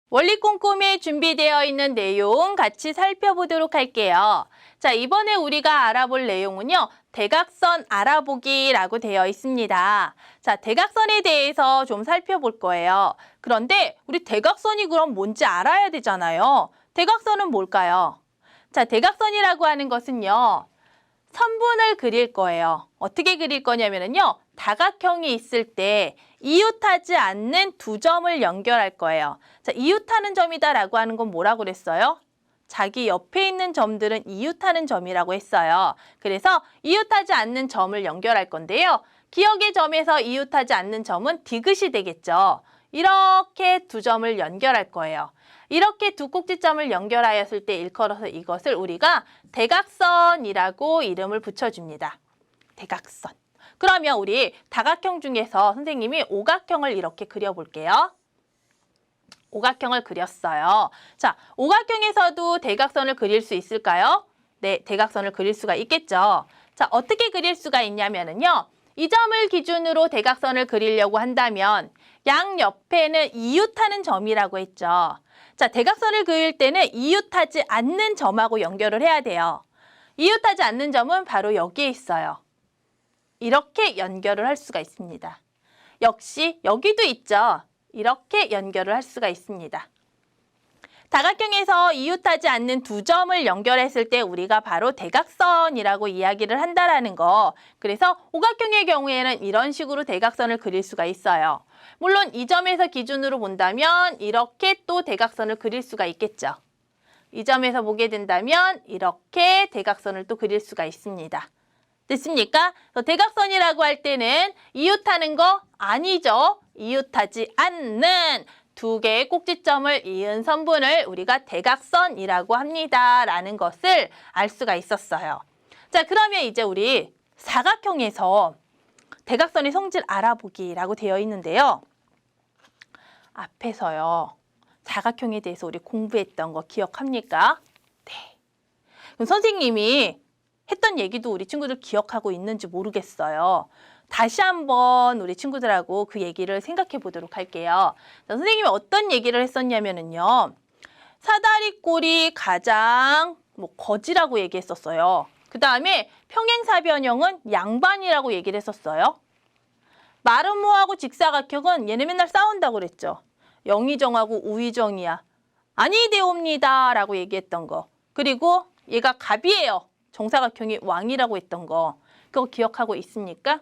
원리 꼼꼼히 준비되어 있는 내용 같이 살펴보도록 할게요. 자, 이번에 우리가 알아볼 내용은요. 대각선 알아보기라고 되어 있습니다. 자, 대각선에 대해서 좀 살펴볼 거예요. 그런데 우리 대각선이 그럼 뭔지 알아야 되잖아요. 대각선은 뭘까요? 자, 대각선이라고 하는 것은요. 선분을 그릴 거예요. 어떻게 그릴 거냐면요. 다각형이 있을 때 이웃하지 않는 두 점을 연결할 거예요. 자, 이웃하는 점이다라고 하는 건 뭐라고 그랬어요? 자기 옆에 있는 점들은 이웃하는 점이라고 했어요. 그래서 이웃하지 않는 점을 연결할 건데요. 기억의 점에서 이웃하지 않는 점은 디귿이 되겠죠. 이렇게 두 점을 연결할 거예요. 이렇게 두 꼭지점을 연결하였을 때 일컬어서 이것을 우리가 대각선이라고 이름을 붙여줍니다. 대각선. 그러면 우리 다각형 중에서 선생님이 오각형을 이렇게 그려볼게요. 오각형을 그렸어요. 자, 오각형에서도 대각선을 그릴 수 있을까요? 네, 대각선을 그릴 수가 있겠죠. 자, 어떻게 그릴 수가 있냐면요. 이 점을 기준으로 대각선을 그리려고 한다면 양옆에는 이웃하는 점이라고 했죠. 자, 대각선을 그릴 때는 이웃하지 않는 점하고 연결을 해야 돼요. 이웃하지 않는 점은 바로 여기에 있어요. 이렇게 연결을 할 수가 있습니다. 역시 여기도 있죠. 이렇게 연결을 할 수가 있습니다. 다각형에서 이웃하지 않는 두 점을 연결했을 때 우리가 바로 대각선이라고 이야기를 한다라는 거. 그래서 오각형의 경우에는 이런 식으로 대각선을 그릴 수가 있어요. 물론 이 점에서 기준으로 본다면 이렇게 또 대각선을 그릴 수가 있겠죠. 이 점에서 보게 된다면 이렇게 대각선을 또 그릴 수가 있습니다. 됐습니까? 대각선이라고 할 때는 이웃하는 거 아니죠. 이웃하지 않는 두 개의 꼭지점을 이은 선분을 우리가 대각선이라고 합니다. 라는 것을 알 수가 있었어요. 자, 그러면 이제 우리 사각형에서 대각선의 성질 알아보기라고 되어 있는데요. 앞에서요. 사각형에 대해서 우리 공부했던 거 기억합니까? 네. 그럼 선생님이 했던 얘기도 우리 친구들 기억하고 있는지 모르겠어요. 다시 한번 우리 친구들하고 그 얘기를 생각해 보도록 할게요. 선생님이 어떤 얘기를 했었냐면요. 사다리꼴이 가장 거지라고 얘기했었어요. 그 다음에 평행사변형은 양반이라고 얘기를 했었어요. 마름모하고 직사각형은 얘네 맨날 싸운다고 그랬죠. 영의정하고 우의정이야. 아니되옵니다 라고 얘기했던 거. 그리고 얘가 갑이에요. 정사각형이 왕이라고 했던 거. 그거 기억하고 있습니까?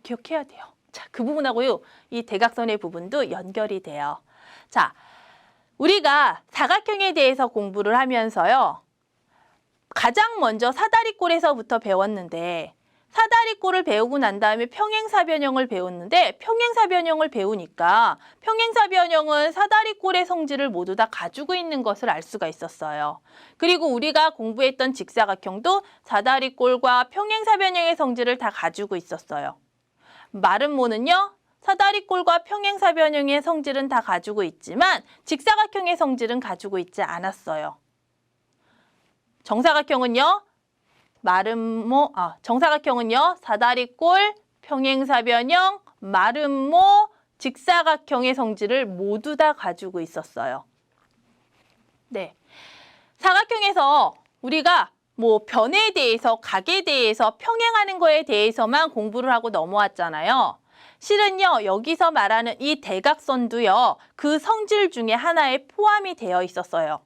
기억해야 돼요. 자, 그 부분하고요. 이 대각선의 부분도 연결이 돼요. 자, 우리가 사각형에 대해서 공부를 하면서요. 가장 먼저 사다리꼴에서부터 배웠는데 사다리꼴을 배우고 난 다음에 평행사변형을 배웠는데 평행사변형을 배우니까 평행사변형은 사다리꼴의 성질을 모두 다 가지고 있는 것을 알 수가 있었어요. 그리고 우리가 공부했던 직사각형도 사다리꼴과 평행사변형의 성질을 다 가지고 있었어요. 마름모는요. 사다리꼴과 평행사변형의 성질은 다 가지고 있지만 직사각형의 성질은 가지고 있지 않았어요. 정사각형은요. 정사각형은요. 사다리꼴, 평행사변형, 마름모, 직사각형의 성질을 모두 다 가지고 있었어요. 네. 사각형에서 우리가 변에 대해서, 각에 대해서, 평행하는 거에 대해서만 공부를 하고 넘어왔잖아요. 실은요, 여기서 말하는 이 대각선도요, 그 성질 중에 하나에 포함이 되어 있었어요.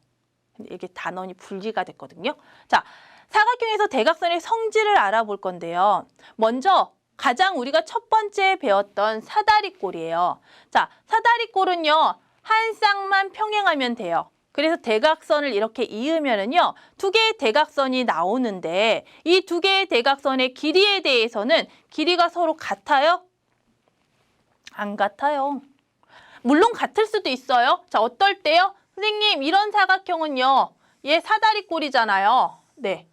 이게 단원이 분리가 됐거든요. 자, 사각형에서 대각선의 성질을 알아볼 건데요. 먼저 가장 우리가 첫 번째 배웠던 사다리꼴이에요. 자, 사다리꼴은요, 한 쌍만 평행하면 돼요. 그래서 대각선을 이렇게 이으면은요, 두 개의 대각선이 나오는데 이 두 개의 대각선의 길이에 대해서는 길이가 서로 같아요? 안 같아요. 물론 같을 수도 있어요. 자, 어떨 때요? 선생님, 이런 사각형은요, 얘 사다리꼴이잖아요. 네.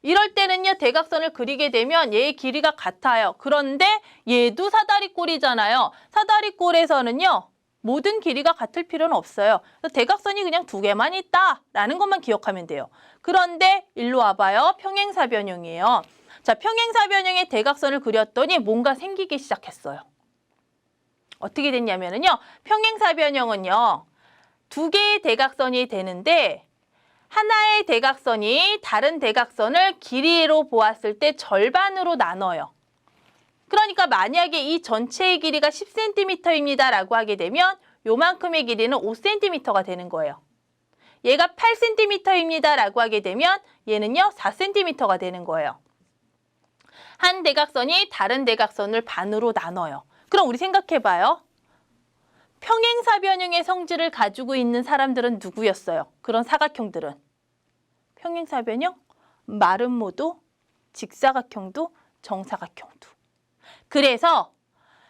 이럴 때는요, 대각선을 그리게 되면 얘의 길이가 같아요. 그런데 얘도 사다리꼴이잖아요. 사다리꼴에서는요, 모든 길이가 같을 필요는 없어요. 그래서 대각선이 그냥 두 개만 있다라는 것만 기억하면 돼요. 그런데 일로 와봐요. 평행사변형이에요. 자, 평행사변형의 대각선을 그렸더니 뭔가 생기기 시작했어요. 어떻게 됐냐면요. 평행사변형은요. 두 개의 대각선이 되는데 하나의 대각선이 다른 대각선을 길이로 보았을 때 절반으로 나눠요. 그러니까 만약에 이 전체의 길이가 10cm입니다 라고 하게 되면 요만큼의 길이는 5cm가 되는 거예요. 얘가 8cm입니다 라고 하게 되면 얘는요 4cm가 되는 거예요. 한 대각선이 다른 대각선을 반으로 나눠요. 그럼 우리 생각해봐요. 평행사변형의 성질을 가지고 있는 사람들은 누구였어요? 그런 사각형들은. 평행사변형, 마름모도, 직사각형도, 정사각형도. 그래서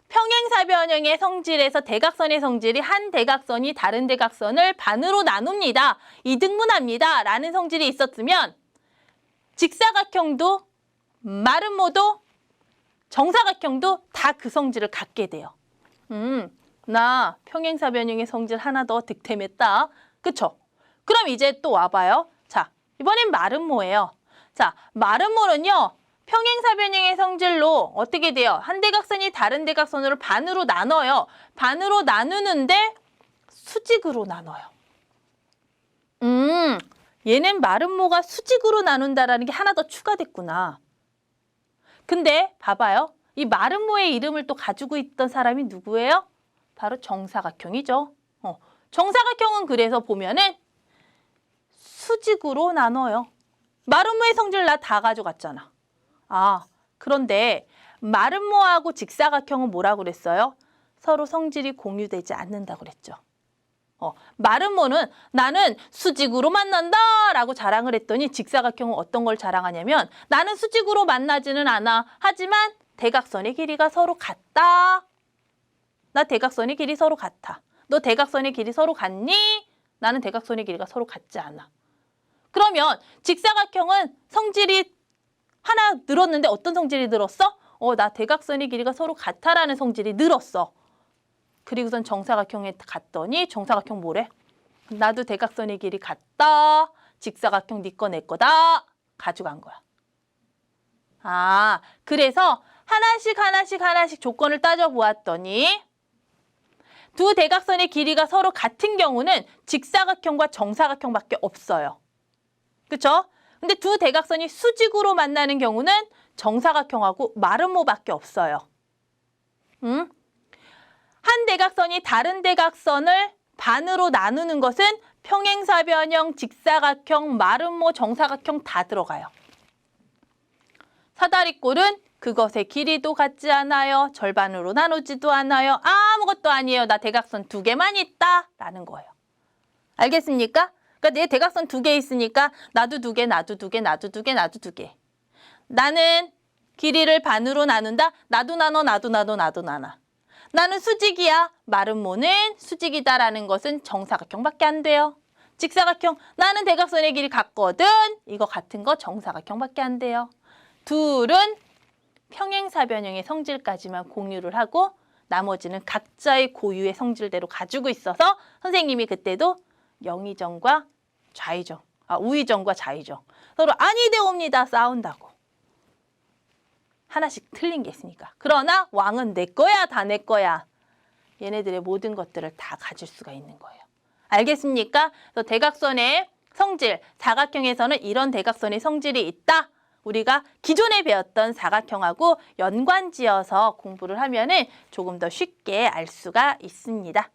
평행사변형의 성질에서 대각선의 성질이 한 대각선이 다른 대각선을 반으로 나눕니다. 이등분합니다. 라는 성질이 있었으면 직사각형도 마름모도 정사각형도 다 그 성질을 갖게 돼요. 나 평행사변형의 성질 하나 더 득템했다. 그쵸? 그럼 이제 또 와봐요. 자, 이번엔 마름모예요. 자, 마름모는요. 평행사변형의 성질로 어떻게 돼요? 한 대각선이 다른 대각선으로 반으로 나눠요. 반으로 나누는데 수직으로 나눠요. 얘는 마름모가 수직으로 나눈다라는 게 하나 더 추가됐구나. 근데 봐봐요. 이 마름모의 이름을 또 가지고 있던 사람이 누구예요? 바로 정사각형이죠. 정사각형은 그래서 보면은 수직으로 나눠요. 마름모의 성질 나 다 가져갔잖아. 그런데 마름모하고 직사각형은 뭐라고 그랬어요? 서로 성질이 공유되지 않는다고 그랬죠. 마름모는 나는 수직으로 만난다 라고 자랑을 했더니 직사각형은 어떤 걸 자랑하냐면 나는 수직으로 만나지는 않아. 하지만 대각선의 길이가 서로 같다. 나 대각선의 길이 서로 같아. 너 대각선의 길이 서로 같니? 나는 대각선의 길이가 서로 같지 않아. 그러면 직사각형은 성질이 하나 늘었는데 어떤 성질이 늘었어? 나 대각선의 길이가 서로 같아라는 성질이 늘었어. 그리고선 정사각형에 갔더니 정사각형 뭐래? 나도 대각선의 길이 같다. 직사각형 네 거 내 거다. 가져간 거야. 그래서 하나씩 조건을 따져보았더니 두 대각선의 길이가 서로 같은 경우는 직사각형과 정사각형밖에 없어요. 그쵸? 근데 두 대각선이 수직으로 만나는 경우는 정사각형하고 마름모밖에 없어요. 한 대각선이 다른 대각선을 반으로 나누는 것은 평행사변형, 직사각형, 마름모, 정사각형 다 들어가요. 사다리꼴은 그것의 길이도 같지 않아요. 절반으로 나누지도 않아요. 아무것도 아니에요. 나 대각선 두 개만 있다. 라는 거예요. 알겠습니까? 그러니까 내 대각선 두 개 있으니까 나도 두 개, 나도 두 개, 나도 두 개, 나도 두 개. 나는 길이를 반으로 나눈다. 나도 나눠, 나도 나눠, 나도 나눠. 나는 수직이야. 마름모는 수직이다라는 것은 정사각형밖에 안 돼요. 직사각형, 나는 대각선의 길이 같거든. 이거 같은 거 정사각형밖에 안 돼요. 둘은 평행사변형의 성질까지만 공유를 하고 나머지는 각자의 고유의 성질대로 가지고 있어서 선생님이 그때도 영의정과 좌의정, 우의정과 좌의정 서로 아니 되옵니다 싸운다고. 하나씩 틀린 게 있으니까. 그러나 왕은 내 거야, 다 내 거야. 얘네들의 모든 것들을 다 가질 수가 있는 거예요. 알겠습니까? 그래서 대각선의 성질, 사각형에서는 이런 대각선의 성질이 있다. 우리가 기존에 배웠던 사각형하고 연관지어서 공부를 하면은 조금 더 쉽게 알 수가 있습니다.